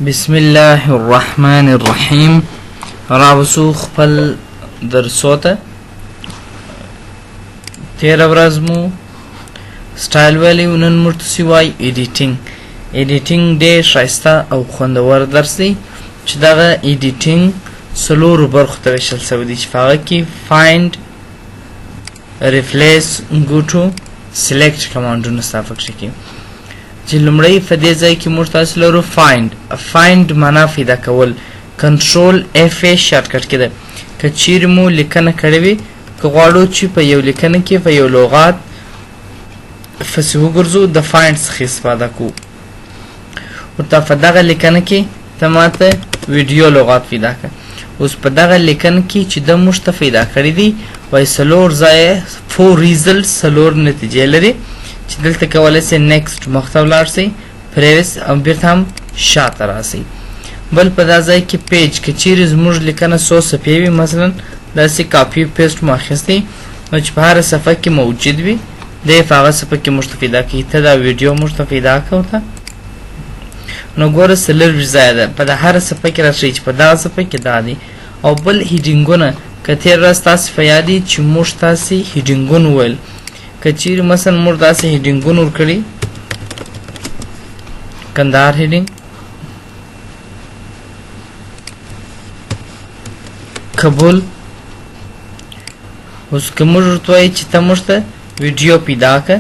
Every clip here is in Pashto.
بسم الله الرحمن الرحیم. راوسو خپل درسو ته تیره ورځ مو سټایل ویلی نن موږ ته وایي ایډیټینګ ډېر ښایسته او خوندور درس دی چې دغه ایډیټینګ څلورو برخو ته ویشل سوی دی چې په هغه کې فایند، ریپلیس، ګو ټو، سلیکټ کمانډونه ستا پکښې کې چې لومړی په دې ځای کې موږ تاسو لرو فایند معنا پیدا کول. کنټرول اف ای شارټکټ کې ده. که چیرې مو لیکنه کړې وي که غواړو چې په یو لیکنه کې په یو لغات پسې وګرځو د فایند څخه استفاده کوو. ورته په دغه لیکنه کې ته ماته ویډیو لغات پیدا کړه. اوس په دغه لیکنه کې چې د موږ ته پیدا کړي دي وایي څلور ځایه فور ریزلټ څلور نتیجې لري چې دلته کولی سئ نیکسټ مخته ولاړ سئ، پریویس او بیرته هم شاته راسئ. بل په دا ځای کې پیج که چیرې زموږ لیکنه څو صفحې وي مثلا داسې کاپي پیسټ مو اخیستی نو چې په هره صفحه کې موجود وي دی په هغه صفحه کې موږ ته پیدا کوي. ته دا ویډیو موږ ته پیدا کړو ته نو ګوره څلور ځایه ده په د هره صفحه کې راښیي چې په دغه صفحه کې دا دی. او بل هیډینګونه که تېر ورځ تاسې په یاد وي چې موږ تاسې هیډینګونه وویل که چیرې مثلا موږ داسې هیډینګونه ورکړي کندهار هیډینګ، کابل. اوس که موږ ورته وایي چې ته موږ ته ویډیو پیدا کړه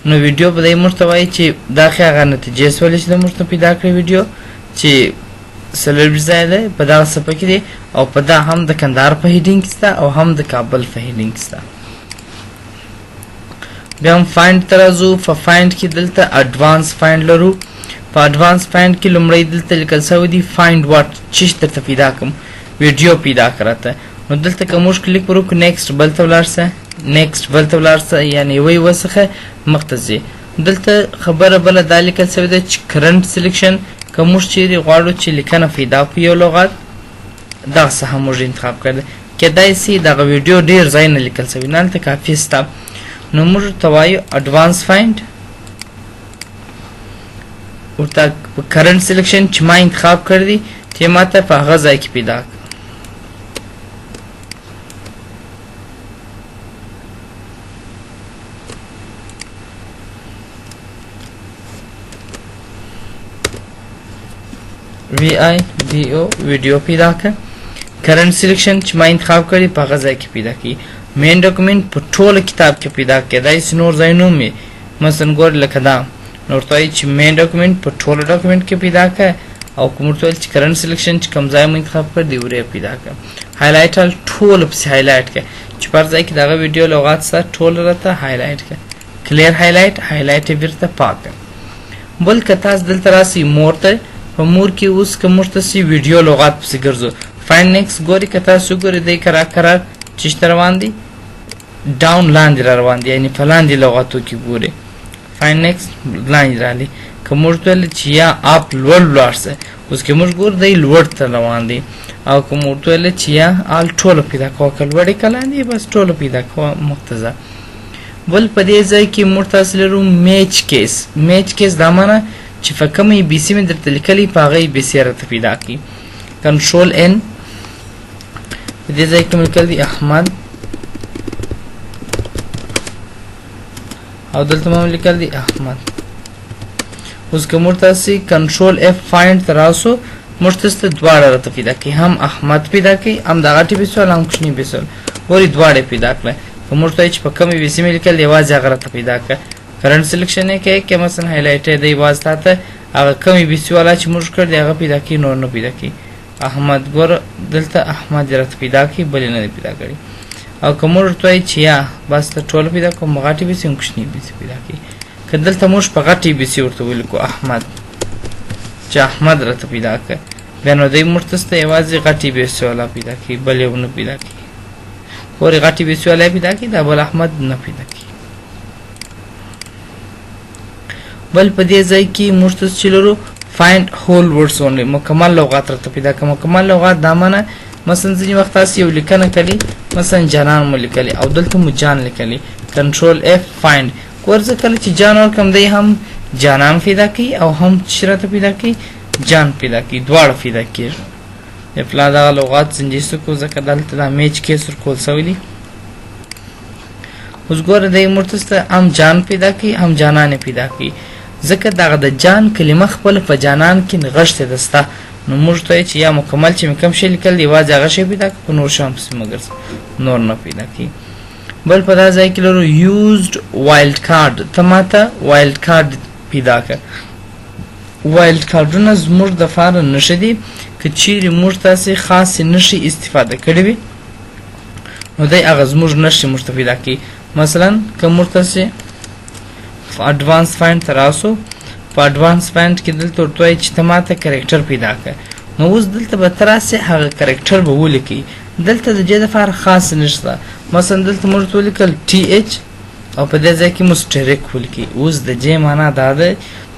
نو ویډیو به دی موږ ته وایي چې دا ښې هغه نتیجې سولې چې د موږ ته پیدا کړې ویډیو چې څلور ځایه دی په دغه صفحه کې دی او په دا هم د کندهار په هیډینګ کې شته او هم د کابل په هیډینګ کې شته. بیا هم فایند ته راځو. په فایند کې دلته اډوانس فایند لرو. په اډوانس فایند کې لومړی دلته لیکل شوی دی فایند واټ چې درته پیدا کړم ویډیو پیدا کړه ته نو دلته که موږ کلیک وکړو نیکسټ بل ته ولاړ سه، نیکسټ بل ته ولاړ سه یعنې یوه څخه مخته ځې. دلته خبره بله دا لیکل شوې ده چې کرنټ سلیکشن که موږ چیرې غواړو چې لیکنه پیدا کړو یو لغات دغه څخه موږ انتخاب کړی کیدای سي دغه ویډیو ډېر ځایونه لیکل شوي نه هلته کافي سته نو موږ ورته وایو اډوانس فایند. ورته کرنټ سلیکشن چې ما انتخاب کړی دی چې ما ته په هغه ځای کې پیدا کړه. ویډیو پیدا کړه. کرنټ سلیکشن چې ما انتخاب کړی په هغه ځای کې پیدا کړي. مین ډاکومنټ په ټوله کتاب کې پیدا کېدای سي نور ځایونو مې مثلا ګور لکه دا نو ورته وایي چې مین ډاکومنټ په ټوله ډاکومنټ کې پیدا کړه او کوم ورته ویل چې کرنټ سلیکشن چې کوم ځای مو انتخاب کړ دی ورې پیدا کړه. هایلایټ ال ټوله پسې هایلایټ کړه چې پر ځای کې دغه ویډیو لغات سره ټوله راته هایلایټ کړه. کلیر هایلایټ یې بیرته پاک کړه. بل که تاسو دلته راسئ مور ته په مور کې اوس که موږ تاسې ویډیو لغات پسې ګرځو فایند نیکسټ ګورئ که تاسو وګورئ دی کرار چېشته روان دی ډاون لاندې را روان دی یعنې په لاندې لغاتو کې ګورئ فایند نیکسټ لاندې راغلی. که موږ ته ویل چې یا آپ لوړ ولاړ سه اوس که موږ ګورو دی لوړ ته روان دی او که موږ ته ویل چې یا آل ټوله پیدا کوه که لوړ یې که لاندې بس ټوله پیدا کوه مخته. بل په دې ځای کې موږ تاسې لرو میچ کیس دا معنی چې په کومه یې بي سي مې درته لیکلي په هغه یې بي سي راته پیدا کړي. کنټرول ان په دې ځای کې مې لیکل دي احمد او دلته مې لیکل دي احمد. اوس که موږ تاسې کنټرول اف فایند ته راسو موږ تاسې ته دواړه راته پیدا کړي هم احمد پیدا کړي هم د غټې بیسول هم کوچني بیسول ګورئ دواړه پیدا کړه. که موږ ته چې په کومې بي سي مې لیکل یوازې هغه راته پیدا کړه. کرنټ سلیکشن یې کوي که مثلا هایلایټ یې دی یوازې تا ته هغه کمې بي سي والا چې موږ کړ دی هغه پیدا کړي نور نه پیدا کړي. احمد ګوره دلته احمد یې راته پیدا کړي بل یې نه دی پیدا کړي. او که موږ ورته وایي چې یا بس ته ټوله پیدا کوم غټې بي سي هم کوچني بي سي پیدا کړي. که دلته موږ په غټې بي سي ورته ولیکو احمد چې احمد راته پیدا کړه بیا نو دی موږ ته یوازې غټې بي سي والا پیدا کړي بل یې ونه پیدا کړي. ګورې غټې بي سي والا یې پیدا کړي دا بل احمد نه پیدا کړي. بل په دې ځای کې موږ تاسو چې لرو فایند هول ورډز اونلی مکمل لغات راته پیدا کړه. مکمل لغات دا معنی مثلا ځینې وخت تاسو یو لیکنه کړي مثلا جانان مو لیکلی او دلته مو جان لیکلی کنټرول اف فایند ورځه کله چې جان ورکړم دی هم جانان پیدا کوي او هم چې راته پیدا کوي جان پیدا کی دواړه پیدا کیږي افلا دا لغات زنجیسو کو ځکه دلته د میچ کې سر کول سوی دي اوس ګوره د مرتسته هم جان پیدا کی هم جانان پیدا کی ځکه دغه د جان کلمه خپل په جانان کې نغښته دسته نو موږ ته چې یا مکمل چې کوم شی لیکل دی واځه هغه شی پیدا کو نور شام مگر نور نه پیدا کی بل په دا ځای کې لرو یوزډ وایلډ کارت ته ماته وایلډ کارت پیدا کړ وایلډ کارتونه زموږ د فار نشه دي که چیرې موږ تاسې خاص نشي استفاده کړې وي نو دی هغه زموږ نشي موږ ته پیدا کوي مثلا که موږ تاسې اډوانس فایند ته راسو په اډوانس فایند کې دلته ورته وایي چې ته ماته کرکټر پیدا کړه نو اوس دلته به ته راسې هغه کرکټر به ولیکئ دلته د دې دپاره خاص نشته مثلا دلته موږ ورته ولیکل ټي ایچ او په دې ځای کې موږ سټریک ولیکئ اوس د جې معنا دا ده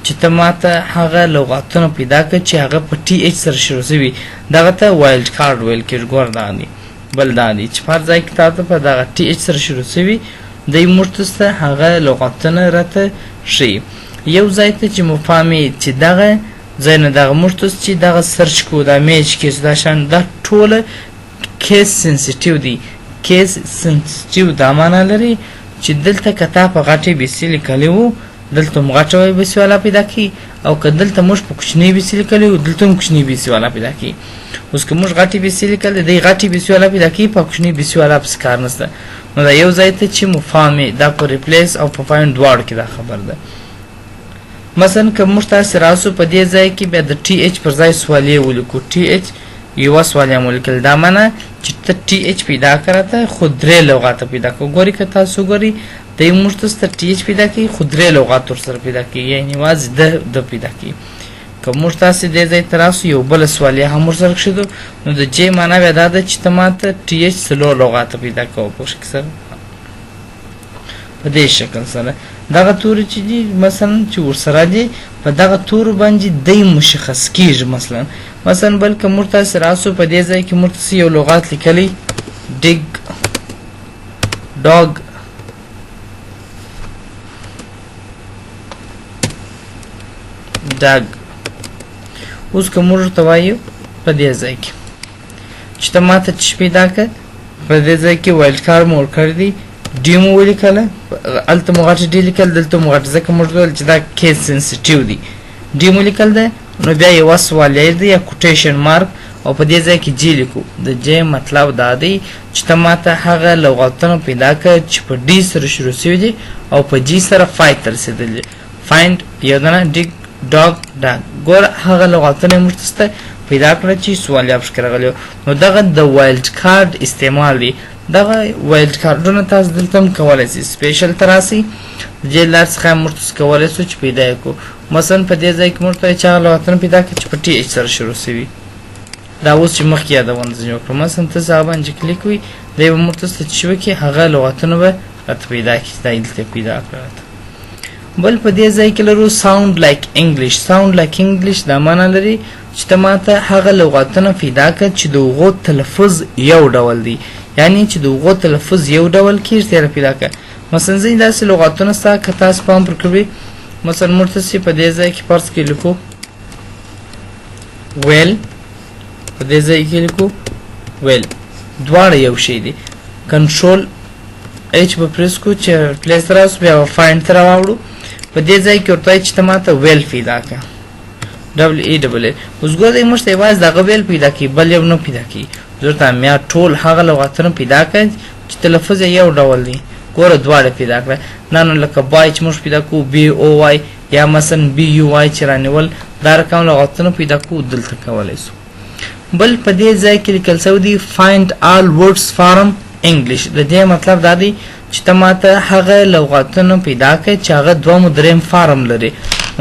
چې ته ماته هغه لغاتونه پیدا کړه چې هغه په ټي ایچ سره شروع شوي دغه ته وایلډ کارت ویل کېږي ګوره دا دی بل دا دی چې هر ځای کې تا ته په دغه ټي ایچ سره شروع شوي دی موږ ته هغه لغاتونه راته ښیي یو ځای ته چې مفهمي چې دغه ځای نه دغه موږ ته چې دغه سرچ کو دا میچ کیس دا شان دا ټوله کیس سنسیټیو دی کیس سنسیټیو دا معنا لري چې دلته که تا په غټې بیسي لیکلی وو دلته هم غټه بیسي والا پیدا کړي او که دلته موږ په کوچنۍ بیسي لیکلی وو دلته هم کوچنۍ بیسي والا پیدا کړي اوس که موږ غټې بیسي لیکلی دی غټې بیسي والا پیدا کړي په کوچنۍ بیسي والا پسې کار نشته نو دا یو ځای ته چې مفهمې دا په ریپلیس او په فایند دواړو کې دا خبر ده مثلا که موږ تاسې راسو په دې ځای کې بیا د ټي ایچ پر ځای سوالیې ولیکو ټي ایچ یوه سوالیه مو لیکل دا معنا چې ته ټي ایچ پیدا کړه ته خو درې لغاته پیدا کړه ګورئ که تاسو ګورئ دی موږ ته ټي ایچ پیدا کوي خو درې لغات ورسره پیدا کوي یعنې یوازې د پیدا کوي که موږ تاسې دې ځای ته راسو یو بله سوالیه هم ورسره کښېږدو نو د جې معنا بیا دا ده چې ته ماته ټي ایچ څلور لغاته پیدا کوه په شکل سره په دې شکل سره دغه توري چې دي مثلا چې ورسره دي په دغه تورو باندې دی مشخص کېږي مثلا بل که موږ تاسې راسو په دې ځای کې موږ تاسې یو لغات لیکلی ډیګ ډاګ ډاګ اوس که موږ ورته وایو په دې ځای کې چې ته ماته چې پیدا کړه په دې ځای کې وایلډ کارت مو ورکړی دی ډي مو ولیکله هلته مو غټه ډي لیکل دلته مو غټه ځکه موږ ویل چې دا کیس سنسیټیو دی ډي مو لیکل دی نو بیا یوه سوالیه دی یا کوټیشن مارک او په دې ځای کې جي لیکو د جې مطلب دا دی چې ته ماته هغه لغاتونه پیدا کړه چې په ډي سره شروع شوي دي او په جي سره فای ته رسېدلي فایند یو دنه ډیګ ډاګ ډاګ ګوره هغه لغاتونه یې موږ ته پیدا کړه چې سوالیه پکښې راغلی نو دغه د وایلډ کارت استعمال دی دغه وایلډ کارتونه تاسو دلته هم کولی شئ سپیشل ته راسئ د دې لارې څخه هم موږ تاسو کولی شو چې پیدا یې کړو مثلا په دې ځای کې موږ ته چې هغه لغاتونه پیدا کړه چې په ټي ایچ سره شروع شوي دا اوس چې مخکې یادونه ځینې وکړو مثلا تاسو هغه باندې کلیک وي دی به موږ تاسو ته چې وکړي هغه لغاتونه به راته پیدا کړي دا یې دلته پیدا کړه بل په دې ځای کې لرو ساوند لایک انګلیش ساوند لایک انګلیش دا معنا لري چې ته ماته هغه لغاتونه پیدا کړه چې د هغو تلفظ یو ډول دی یعنی چې د هغو تلفظ یو ډول کېږي ترې پیدا کړه مثلا ځینې داسې لغاتونه شته که تاسو پام پر کړئ مثلا موږ تاسې په دې ځای کې فرض کې لیکو ویل په دې ځای کې لیکو ویل دواړه یو شی دی کنټرول ایچ به پریس کړو چې ریپلیس ته راسو بیا به فایند ته راواړو په دې ځای کې ورته وایي چې ته ماته ویل پیدا کړه ډبل ای ډبل ای اوس ګورئ موږ ته یوازې دغه ویل پیدا کړي بل یو نه پیدا کړي ضرورت بیا ټول هغه لغاتونه پیدا کړئ چې تلفظ یې یو ډول دی ګوره دواړه پیدا کړه نه لکه بای چې موږ پیدا کوو بی او وای یا مثلا بی یو وای چې رانیول دا رقم لغاتونه پیدا کوو دلته کولی شو بل په دې ځای کې لیکل شوی دی فایند آل ورډس فارم انګلیش د دې مطلب دا دی چې ته ماته هغه لغاتونه پیدا کړئ چې هغه دوم او دریم فارم لري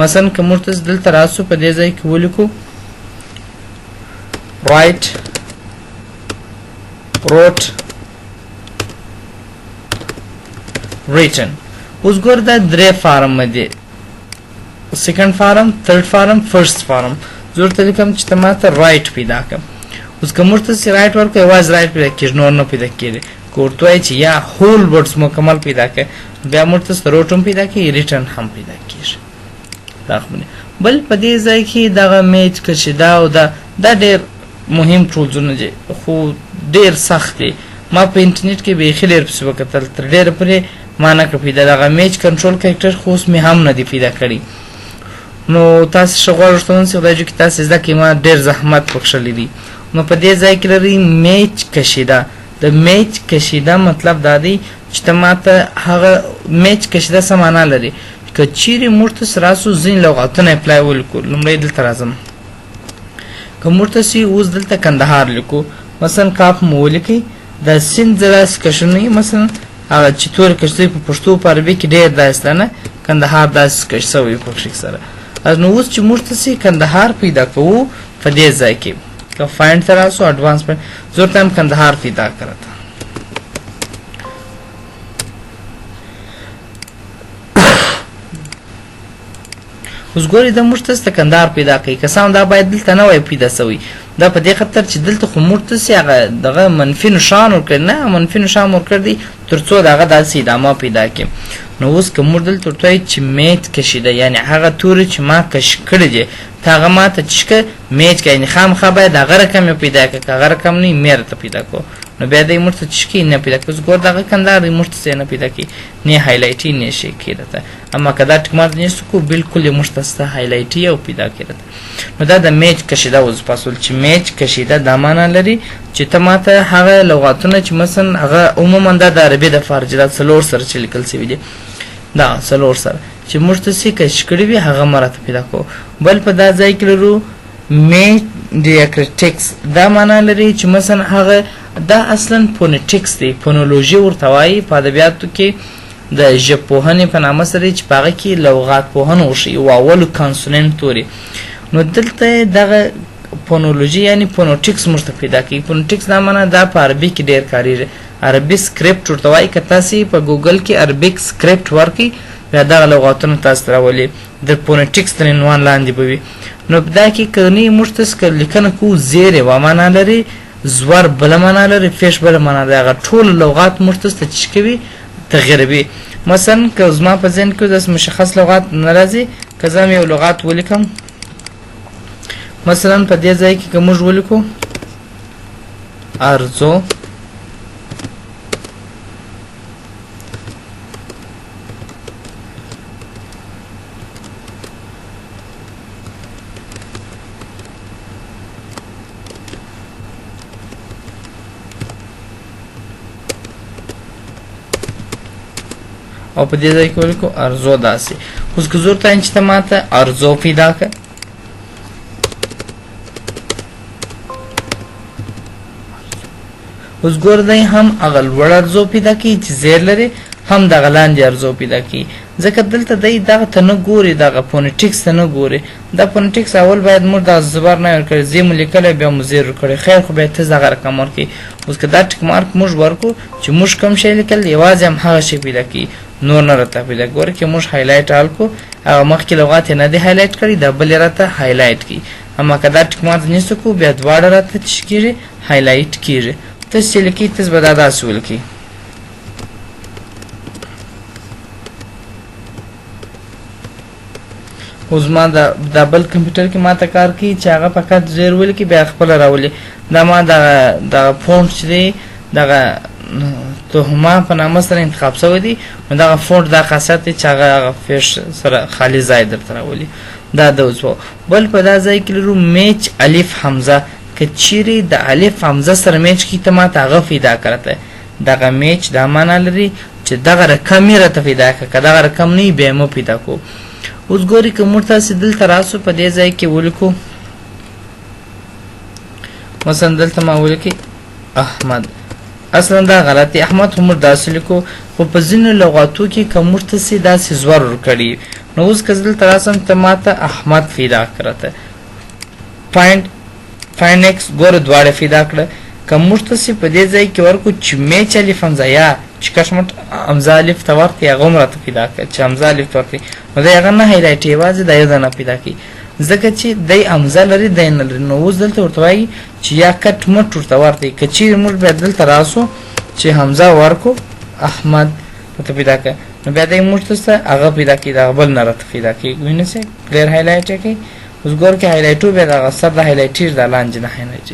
مثلا که موږ تاسو دلته راسو په دې ځای کې ولیکو رایټ wrote written اوس ګور دا درې فارم دي سیکنډ فارم تھرد فارم فرست فارم ضرورت لیکم چې ته ماته رایټ پیدا کړم اوس که موږ تاسې رایټ ورکړو یوازې رایټ پیدا کېږي نور نه پیدا کېږي که ورته وایي چې یا هول ورډس مکمل پیدا کړئ بیا موږ تاسو روټ هم پیدا کېږي ریټن هم پیدا کېږي دا خبرې بل په دې ځای کې دغه میچ کشیده او دا ډېر مهم ټولزونه دي خو ډېر سخت دي ما په انټرنیټ کې بیخي ډېر پسې وکتل تر ډېره پورې ما نه کړ پیدا دغه میچ کنټرول کرکټر خو اوس مې هم نه دی پیدا کړی نو تاسو ښه غواړئ ورته خدای جوړ کړي تاسو زده کړئ ما ډېر زحمت پکښلی دی نو په دې ځای کې لري میچ کشیده د میچ کشیده مطلب دا دی چې ته ماته هغه میچ کشیده څه معنا لري که چیرې موږ ته راسو ځینې لغاتونه اپلای ولیکو لومړی دلته راځم که موږ ته اوس دلته کندهار لیکو مثلا کاپ مو ولیکئ د سیند داسې کشونه مثلا هغه چې تورې کش دی په پښتو په عربي کې ډېر داسې نه کندهار داسې کش سوی په کښې سره نو اوس چې موږ ته کندهار پیدا کوو په دې ځای کې که فایند ته راسو اډوانس فایند زه ورته هم کندهار پیدا کړه اوس ګورئ دا موږ ته کندهار پیدا کوي که څه هم دا باید دلته نه وای پیدا سوی دا په دې خاطر چې دلته خو موږ ته هغه دغه منفي نښان ورکړی نه منفي نښان ورکړی دی تر څو د هغه داسې ادامه پیدا کړي نو اوس که موږ دلته ورته وایو چې میچ کشیده یعنې هغه تورې چې ما کش کړي دي ته هغه ما ته چې که میچ کړه یعنې خامخا باید هغه رقم یې پیدا کړه که هغه رقم نه وي مې راته پیدا کړو نو بیا دی موږ ته چې کړي نه پیدا کړو اوس ګوره دغه کندهار دی موږ ته نه پیدا کړي نه هایلایټي نه شي کېده ته اما که دا ټکمار نیستو کو بالکل یې موږ ته سته هایلایټي او پیدا کېده نو دا د میچ کشیده اوس پاسول چې میچ کشیده دا معنا لري چې ته ماته هغه لغاتونه چې مثلا هغه عموما دا د عربي د فارجي دا څلور سره چې لیکل سوي دي دا څلور سره چې موږ ته کش کړي وي هغه ما راته پیدا کوو بل په دا ځای کې لرو میچ ډیاکریټکس دا معنا لري چې مثلا هغه دا اصلا فونیټکس دی فونولوژي ورته وایي په ادبیاتو کې د ژبپوهنې په نامه سره چې په هغه کې لغات پوهنه وښیي واولو کانسوننټ توري نو دلته دغه فونولوژي یعنی فونوټکس موږ ته پیدا کوي فونوټکس دا معنا دا په عربي کې ډېر کارېږي عربي سکرپټ ورته وایي که تاسې په ګوګل کې عربیک سکرپټ ورکړئ بیا دغه لغاتونه تاسو ته راولي د فونیټکس تر عنوان لاندې به وي نو په دا کې که نه موږ ته لیکنه کوو زیر یوه معنا لري زور بله معنا لري فیش بله معنا لري هغه ټول لغات موږ ته چې کوي تغیروي مثلا که زما په ذهن کې داسې مشخص لغات نه راځي که زه هم یو لغات ولیکم مثلا په دې ځای کې که موږ ولیکو ارزو او په دې ځای کې ولیکو ارزو داسې اوس که زه ورته وایم چې ته ماته ارزو پیدا کړه اوس ګوره دی هم هغه لوړ ارزو پیدا کوي چې زیر لري هم دغه لاندې ارزو پیدا کوي ځکه دلته دی دغه ته نه ګوري دغه فونیټکس ته نه ګوري دا فونیټکس اول باید موږ دا زبر نه ورکړی زی مو لیکلی بیا مو زیر ورکړی خیر خو بیا تاسو دغه رقم ورکړي اوس که دا ټک مارک موږ ورکړو چې موږ کوم شی لیکل یوازې هم هغه شی پیدا کوي نور نه راته پیدا ګوره که موږ هایلایټ حال کو هغه مخکې لغات یې نه دی هایلایټ کړي دا بل یې راته هایلایټ کړي اما که دا ټک مارک نیسو کو بیا دواړه راته څه کېږي هایلایټ کېږي تاسو چې لیکئ تاسو به دا داسې ولیکئ اوس ما دا بل کمپیوټر کې ما ته کار کوي چې هغه فقط زیر ولیکي بیا خپله راولي دا ما دغه فونټ چې دی دغه تهمه په نامه سره انتخاب شوی دی نو دغه فونټ دا خاصیت دی چې هغه فیش سره خالي ځای درته راولي دا د اوس بل په دا ځای کې لرو میچ الف حمزه که چیرې د الف حمزه سره میچ کړي ته ماته هغه پیدا کړه دغه میچ دا معنا لري چې دغه رقم یې راته پیدا کړه که دغه رقم نه وي بیا یې مه پیدا کړو اوس ګورئ که موږ تاسې دلته راسو په دې ځای کې ولیکو مثلا دلته ما ولیکئ احمد اصلا دا غلط دی احمد خو موږ داسې لیکو خو په ځینو لغاتو کې که موږ تاسې داسې زور ورکړي نو اوس که زه دلته راسم ته ماته احمد پیدا کړه فاین ایکس ګوره دواړه پیدا کړه که موږ تاسې په دې ځای کې ورکړو چې میچ الف حمزه یا چې کشمټ حمزه الف ته ورکړي هغه هم راته پیدا کړه چې حمزه الف ته ورکړي نو دی هغه نه هایلایټ یوازې دا یو دانه پیدا کوي ځکه چې دی حمزه لري دی نه لري نو اوس دلته ورته وایي چې یا کټ مټ ورته ورکړي که چیرې موږ بیا دلته راسو چې حمزه ورکړو احمد ورته پیدا کړه نو بیا دې موږ ته هغه پیدا کی دا بل نه راته پیدا کی وینئ چې کلیر هایلایټ کی اوس ګور کې هایلایټو به دا سر د هایلایټر د لاندې نه هایلایټ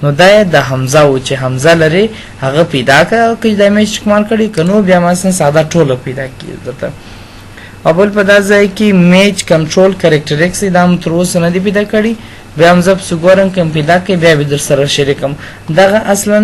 نو دا د حمزه او چې حمزه لري هغه پیدا کړه چې د ایمیج استعمال کړي کنو بیا مثلا ساده ټوله پیدا کیږي اول په دا ځای کې میج کنټرول کریکټریکس دا هم تر اوسه نه دی پیدا کړي بیا هم زه پسې ګورم کوم پیدا کړي بیا به در سره شریکم دغه اصلا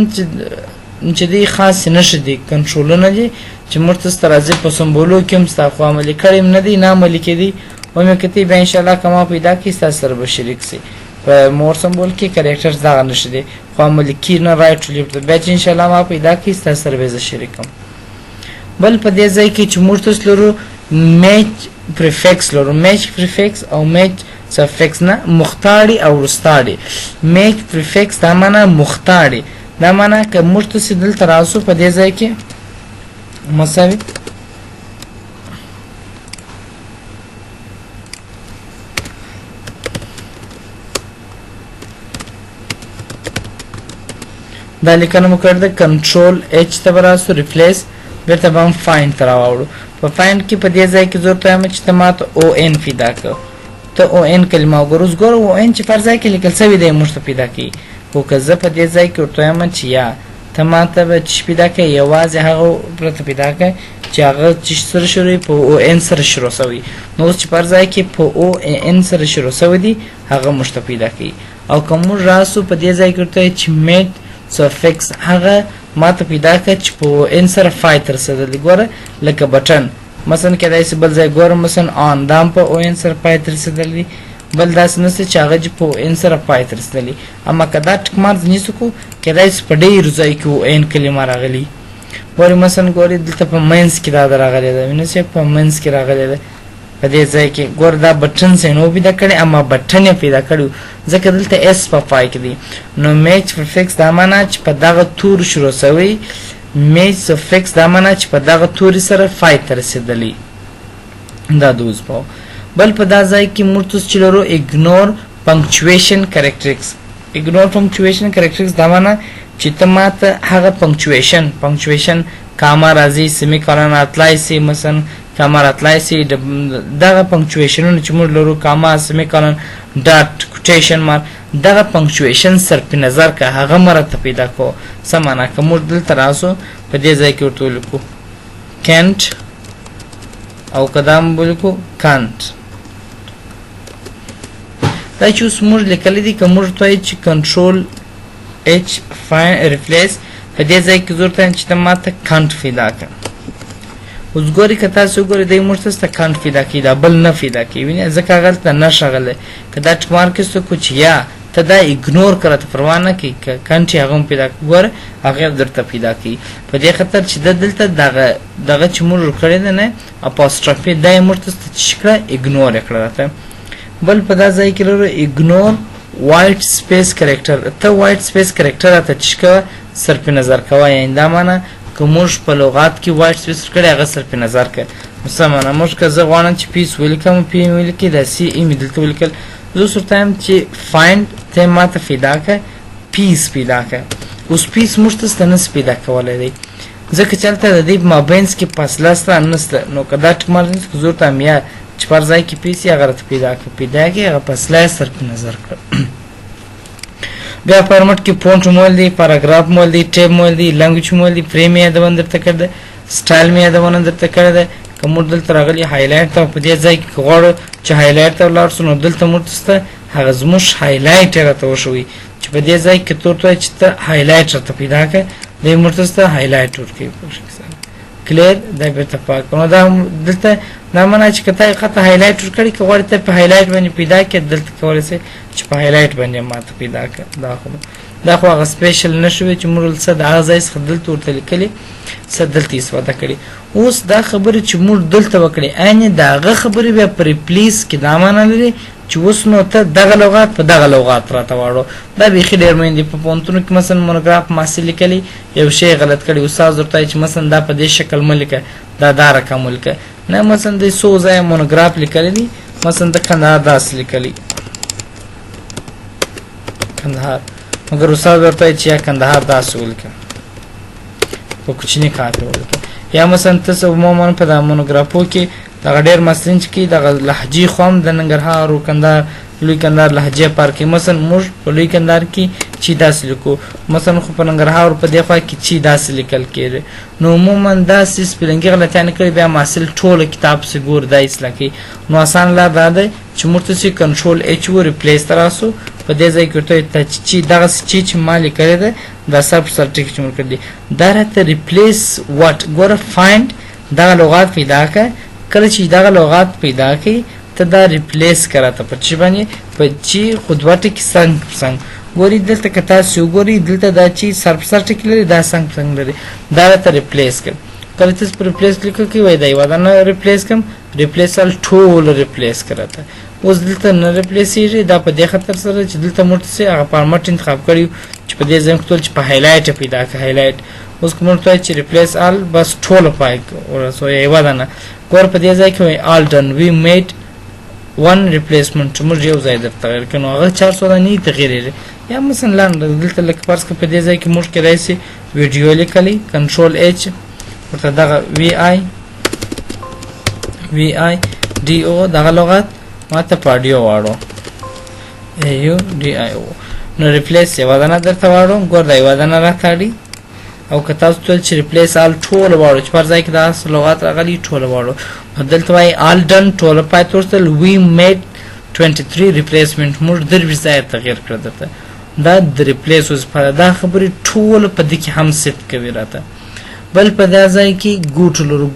چې دی خاص نشي دی کنټرولونه دي چې موږ ته راځي په سمبولو کې هم ستا خو عملي کړی نه دی نه عملي کېدي ومې کتې بیا انشاءالله که ما پیدا کړي ستا سره به شریک سي په مور سمبول کې کریکټرز دغه نشي دی خو عملي کېږي نه رایټ لیفټ بیا چې انشاءالله ما پیدا کړي ستا سره به زه شریکم بل په دې ځای کې چې موږ تاسو لرو میچ پریفکس لرو میچ پریفکس او میچ سفکس نه مختاری او رستاری میچ پریفکس دا معنا مختاری دا معنا که موږ تاسو دلته راسو په دې ځای کې مساوي دا لیکنه مو کړل د کنټرول اچ ته راسو ریپلیس بیرته به هم فایند ته راوړو په فایند کې په دې ځای کې زه ورته وایم چې ته ماته او ان پیدا کړه ته او ان کلمه وګوره اوس ګوره او ان چې پر ځای کې لیکل سوي دی موږ ته پیدا کوي خو که زه په دې ځای کې ورته وایم چې یا ته ماته به چې پیدا کوي یوازې هغه پرته پیدا کوي چې هغه چې سره شروع په او ان سره شروع سوي نو اوس چې پر ځای کې په او ان سره شروع سوي دي هغه موږ ته پیدا کوي او که موږ راسو په دې ځای کې ورته چې میټ سفکس هغه ما ته پیدا کړه چې په ان سره فای تر رسېدلی ګوره لکه بټن مثلا کېدای شي بل ځای ګورم مثلا آن دا هم په او ان سره پای ته رسېدلی بل داسې نشته چې هغه چې په ان سره پای ته رسېدلی اما که دا ټک مارک نیسو کو کېدای شي په ډېرو ځای کې او ان کلمه راغلي ګورې مثلا ګورې دلته په منځ کې دا راغلی ده وینئ چې په منځ کې راغلی ده په دې ځای کې ګور دا بټن سه نو پیدا کړي اما بټن یې پیدا کړو ځکه دلته اس په پای کې دی نو میچ پریفکس دا معنا چې په دغه تور شروع شوی میچ سفکس دا معنا چې په دغه توري سره فای ته رسېدلی دا دوز په بل په دا ځای کې موږ تاسو چې لرو اګنور پنکچویشن کریکټریکس اګنور پنکچویشن کریکټریکس دا معنا چې ته ماته هغه پنکچویشن کاما راځي سیمی کولن اتلای سي مثلا کاما راتلای سي دغه پنکچویشنونه چې موږ لرو کاما سیمی کولن ډاټ کوټیشن مارک دغه پنکچویشن صرف نظر که هغه مرته پیدا کو سمانه که موږ دلته راسو په دې ځای کې ورته ولیکو کینټ او قدم ولیکو کانټ دا چې اوس موږ لیکلی دي که موږ ورته چې کنټرول اچ ریپلیس په دې ځای کې زه ورته چې ته ماته کانټ پیدا کړه اوس ګورئ که تاسو وګورئ دی موږ تاسو ته کانټ پیدا کوي دا بل نه پیدا کوي وینئ ځکه هغه هلته نه ښاغلی که دا ټک مارک ایستو کړو چې یا ته دا اګنور کړه ته پروا نه کوي که کانټ یې هغه هم پیدا کوي ګوره هغه درته پیدا کوي په دې خاطر چې ده دلته دغه چې موږ کړی دی نه اپاسټرافي دا یې موږ تاسو ته چې کړه اګنور یې کړه راته بل په دا ځای کې لرو اګنور وایټ سپیس کرکټر ته وایټ سپیس کرکټر راته چې کوه صرف نظر کوه یعنې دا معنی که موږ په لغات کې وایټ سپیس کړی هغه صرف نظر کړه مثلا موږ که زه غواړم چې پیس ولیکم پی مې ولیکي دا سی ای مې دلته ولیکل زه اوس ورته وایم چې فایند ته ماته پیدا کړه پیس پیدا کړه اوس پیس موږ تاسو ته نسي پیدا کولی دی ځکه چې هلته د دې مابینځ کې فاصله شته نشته نو که دا ټک مارک نیسي که زه ورته وایم یا چې پر ځای کې پیس یې هغه راته پیدا کړه پیدا کړي هغه فاصله یې صرف نظر کړه بیا فارمټ کې فونټ مول دی پاراګراف مول دی ټیب مول دی لنګویج مول دی فریم یې یادونه درته کړی دی سټایل مې یادونه درته کړی دی که موږ دلته راغلي هایلایټ ته په دې ځای کې که غواړو چې هایلایټ ته ولاړ شو نو دلته موږ ته هغه زموږ هایلایټ یې راته وښوي چې په دې ځای کې ته ورته وایي چې ته هایلایټ راته پیدا کړه دی موږ ته هایلایټ ورکوي کلیر دا بیرته پاک نو دا دلته دا معنا چې که تا یې خطه هایلایټ ورکړي که غواړې ته په هایلایټ باندې پیدا کړې دلته کولی سې چې په هایلایټ باندې ماته پیدا کړه دا خو هغه سپیشل نه شوی چې موږ څه د هغه ځای څخه دلته ورته لیکلي څه دلته استفاده کړي اوس دا خبرې چې موږ دلته وکړې عین د هغه خبرې بیا په ریپلیس کې دا معنا لري چې اوس نو ته دغه لغات په دغه لغات راته واړو دا بیخي ډېر مهم دي په پوهنتونو کې مثلا مونوګراف محصل لیکلی یو شی غلط کړي استاد ورته وایي چې مثلا دا په دې شکل مه لیکه دا رقم ولیکه نه مثلا د څو ځایه مونوګراف لیکلی دي مثلا د کندهار داسې لیکلي کندهار مګر استاد ورته وایي چې یا کندهار داسې ولیکه په کوچني کاپي ولیکه یا مثلا تاسو عموما په د مونوګرافو کې دغه ډېر مثلا چې دغه لهجې خو هم د ننګرهار او کندهار لوی کندهار لهجې پار کې مثلا موږ په لوی کندهار کې چې داسې لیکو مثلا خو په ننګرهار په دې خوا کې چې داسې لیکل کېږي نو عموما داسې سپیلنګي غلطیانې کړي بیا محصل ټول کتاب سې ګور دا اصلاح کوي نو آسان لار دا دی چې موږ تاسې کنټرول اچ و ریپلیس ته راسو په دې ځای کې ورته چې دغه چې ما لیکلی دی دا سر پر سر ټکي چې موږ کړي دي دا راته ریپلیس واټ ګوره فایند دغه لغات پیدا کړه کله چې دغه لغات پیدا کړي ته دا ریپلیس کراته په چې باندې په چې خودواټه کې څنګه ګوري دلته که تاسو وګورئ دلته دا چې سر پر سر ټکي لري دا څنګه لري دا راته ریپلیس کړه کله چې پر ریپلیس کلیک کوي وای دا یو نه ریپلیس کوم ریپلیس ال ټول ریپلیس کراته اوس دلته نه ریپلیس کیږي دا په دې خاطر سره چې دلته موږ څه هغه فارمټ انتخاب کړیو چې په دې ځای کې چې په هایلایټ پیدا کړه هایلایټ اوس کوم ته چې ریپلیس ال بس ټول پای او سو یو دا نه ګور په دې ځای کې all done we made one replacement موږ یو ځای درته تغیر کړو هغه 400 نه تغیر یا مثلا دلته لکه فرض کړه په دې ځای کې موږ کې راځي ویډیو لیکلی کنټرول اچ ورته دغه وی آی ډي او دغه لغت ماته پاډیو واړو یو ډي آی او نو ریپلیس یو دا نه درته واړو ګور دا یو دا نه راکاړي او که تاسو ټول چې ریپلیس آل ټول واړو چې پر ځای کې دا لغات راغلي ټول واړو دلته وايي all done ټول پای تورتل we made 23 replacement موږ دروي ځای تغیر کړ دته دا د ریپلیس اوس په دا خبرې ټول په دې کې هم سیټ کوي راته بل په دا ځای کې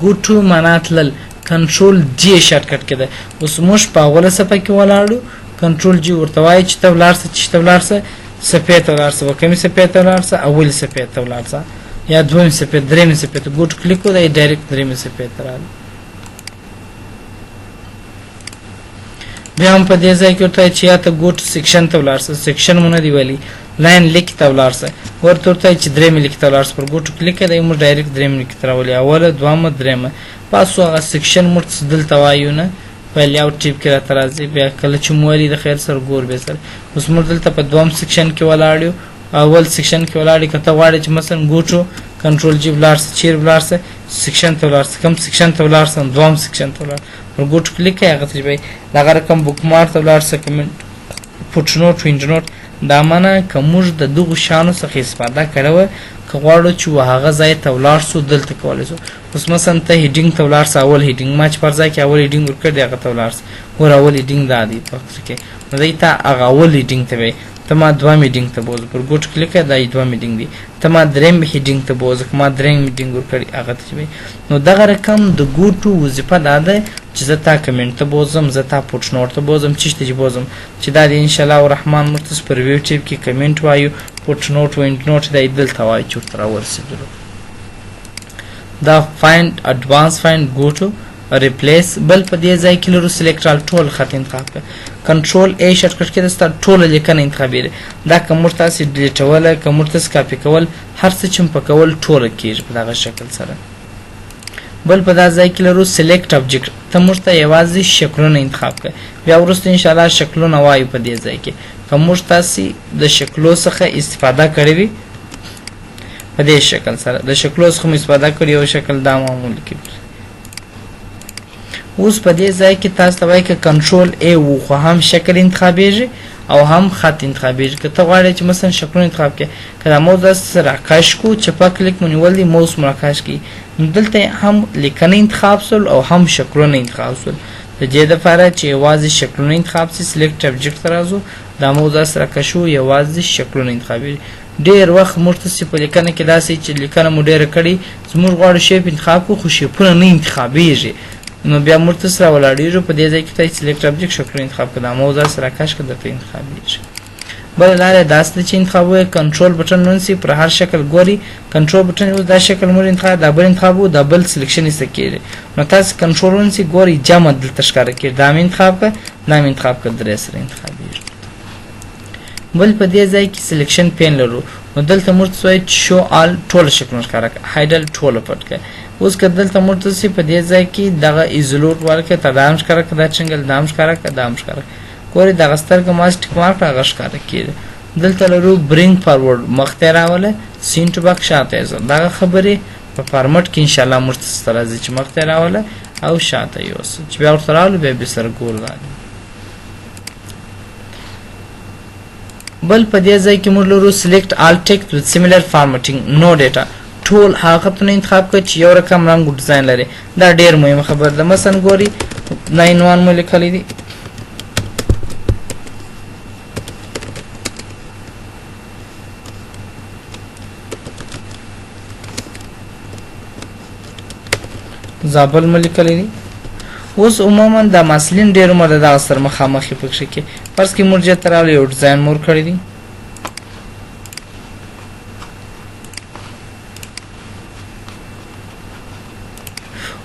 ګوټو معنا تلل کنټرول جی شارټکټ کې ده اوس موږ په اوله صفحه کې ولاړو کنټرول جی ورته وایي چې تولارسه صفحه ته ولارسه وکمې صفحه ته ولارسه اول صفحه ته ولارسه یا دویم صفحه دریم صفحه ګوټ کلیک وکړئ ډایرکټ دریم صفحه ته راځي بیا هم په دې ځای کې ورته چې یا ته ګوټ سیکشن ته ولارسه سیکشن مونږ دی ویلي لاین لیک ته ولارسه ورته چې دریم لیک ته ولارسه پر ګوټ کلیک کړئ موږ ډایرکټ دریم لیک ته راولي اوله دویمه دریمه پاسو هغه سیکشن موږ دلته وایو نه په لیاوټ ټیپ کې راته راځي بیا کله چې موري د خیر سره ګور به سره اوس موږ دلته په دویم سیکشن کې ولاړو اول سیکشن کې ولاړی کته غواړي چې مثلا ګوټو کنټرول جی ولارسه چیر ولارسه سیکشن ته ولارسه کم سیکشن ته ولارسه دویم سیکشن ته ولارسه پر ګوټ کلیک کړئ هغه ته به دغه رقم بوک مارک ته ولارسه کمنټ فوټ نوٹ وینډ نوٹ دا معنا کومج د دغه شانو څخه استفاده کړو غواړو چې هغه ځای ته ولارسو دلته کولای شو اوس مثلا ته هیډینګ ته ولارسه اول هیډینګ ماچ پر ځای کې اول هیډینګ ورکړ دی هغه ته ولارسه ور اول هیډینګ دا دی پکې کې نو دایته هغه اول هیډینګ ته وي ته ما دوه میټینګ ته بوز پر ګوټ کلیک دا دوه میټینګ دی ته ما دریم هیډینګ ته بوز ما دریم میټینګ ورکړی هغه ته وي نو دغه رقم د ګوټو وظیفه دا ده چې زه تا کمنټ ته بوزم زه تا پوټ نوٹ ته بوزم چشته چې بوزم چې دا دی ان شاء الله الرحمن مرتس پر یوټیوب کې کمنټ وایو پوټ نوٹ وینډ نوٹ دا دلته وایي چې تر ورسېدلو دا فایند اډوانس فایند ګوټو ریپلیس بل په دې ځای کې لرو سلیکټ آل ټول خط انتخاب کړه کنټرول ای شارټکټ کې د ستاسو ټول لیکنه انتخابي دا کوم تاسو ډیلیټول کوم تاسو کاپی کول هر څه چم پکول ټول کېږي په دغه شکل سره بل په دا ځای کې لرو سلیکټ ابجیکټ ته مرته یوازې شکلونه انتخاب کړئ بیا وروسته ان شاء الله شکلونه وایو په دې ځای کې کوم تاسو د شکلو څخه استفاده کړی وي په دې شکل سره د شکلو څخه استفاده کړی او شکل دا معمولی کې اوس په دې ځای کې تاسو ته وایي چې کنټرول ای و خو هم شکل انتخابېږي او هم خط انتخابېږي که ته غواړې چې مثلا شکلونه انتخاب کړې که دا موز سره کش کو چپه کلیک مو نیول دی موس مراکش کی دلته هم لیکنه انتخاب سول او هم شکلونه انتخاب سول د دې لپاره چې یوازې شکلونه انتخاب سي سلیکټ ابجیکټ راځو دا موز سره کشو یوازې شکلونه انتخابېږي ډېر وخت مرتسي په لیکنه کې داسې چې لیکنه مو ډېره کړي زموږ غواړو شیپ انتخاب کو خو شیپونه نه انتخابېږي نو بیا مرتس را ولاړیږو په دې ځای کې تاسو سلیکټ ابجیکټ شکل انتخاب کړئ دا موضوع سره کاش کړئ ته انتخابېږي بل لاره داسې چې انتخاب وي کنټرول بټن ونسی پر هر شکل ګوري کنټرول بټن یو دا شکل مور انتخاب دا بل انتخاب وو دا بل سلیکشن یې سکیږي نو تاسو کنټرول ونسی ګوري جمع دلته ښکار کړئ دا انتخاب کړئ دا انتخاب کړئ درې سره انتخابېږي بل په دې ځای کې سلیکشن پین لرو نو دلته مرتس وایي شو آل ټول شکلونه ښکار کړئ هایډل ټول پټ کړئ اوس که دلته مرتسي په دې ځای کې دغه ایزولوټ ورکړئ ته دام ښکاره کړه دا چنګل دام ښکاره کړه دام ښکاره ګورئ دغه سترګه ماس ټیک مارک هغه ښکاره کېږي دلته لرو برینګ فارورډ مخته راوله سین ټو بک شاته دغه خبرې په فارمټ کې ان شاء الله موږ ته راځي چې مخته راوله او شاته یوسه چې بیا ورته راولو بیا به سره ګور راځي. بل په دې ځای کې موږ لرو select all text with similar formatting no data. ټول هغه خطونه انتخاب کړئ چې یو رقم رنګ او ډیزاین لري. دا ډېر مهمه خبره ده. مثلا ګوري 9-1 مې لیکلی دي. زابل مې لیکلی دي. اوس عموما دا مسلین ډېر عمر د دغه سره مخامخ یې پکښې کې فرض کړئ موږ دې ته راغلو یو ډیزاین مور کړی دي.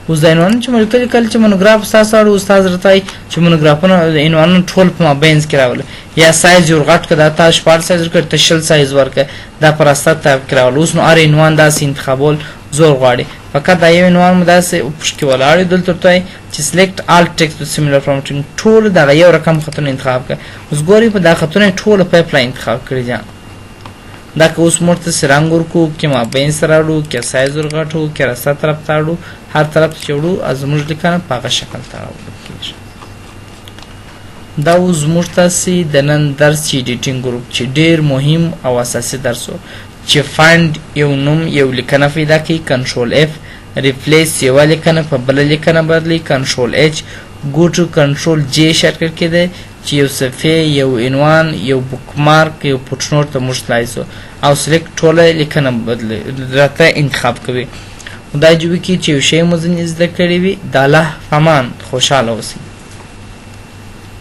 اوس دا عنوانونه چې موږ کله چې مونوګراف ستاسو اړو استاد راته وایي چې مونوګرافونه عنوانونه ټول په مابینځ کې راوله یا سایز یې ورغټ کړه دا تا 14 سایز ورکړه ته 20 سایز ورکړه دا په راسته تایپ کې راوله. اوس نو هر عنوان داسې انتخابول زور غواړي. فقط دا یو عنوان مو داسې پشکې ولاړ وي دلته ورته وایي چې select all text with similar formatting. ټول دغه یو رقم خطونه انتخاب کړه. اوس ګورئ په دا خطونه یې ټوله پایپ لاین انتخاب کړي دي. دا که اوس موږ ته رنګ ورکړو که مابین سره اړو که سایز ورغټو که راسته طرف ته اړو هر طرف ته چې وړو زموږ لیکنه په هغه شکل ته راوړل کېږي. دا اوس زموږ تاسې د نن درس چې ایډیټینګ ګروپ چې ډېر مهم او اساسي درس و چې فایند یو نوم یو لیکنه پیدا کوي کنټرول اف ریپلیس یوه لیکنه په بله لیکنه بدلوي کنټرول اچ go to control J شارټکټ کې دی چې یو صفحې یو عنوان یو بک مارک یو فوټنوټ ته موږ تلای سو او سلیکټ ټوله لیکنه راته انتخاب کوي. خدای جوړ کړي چې یو شی مو ځینې زده کړی وي د الله په امان خوشحاله اوسئ.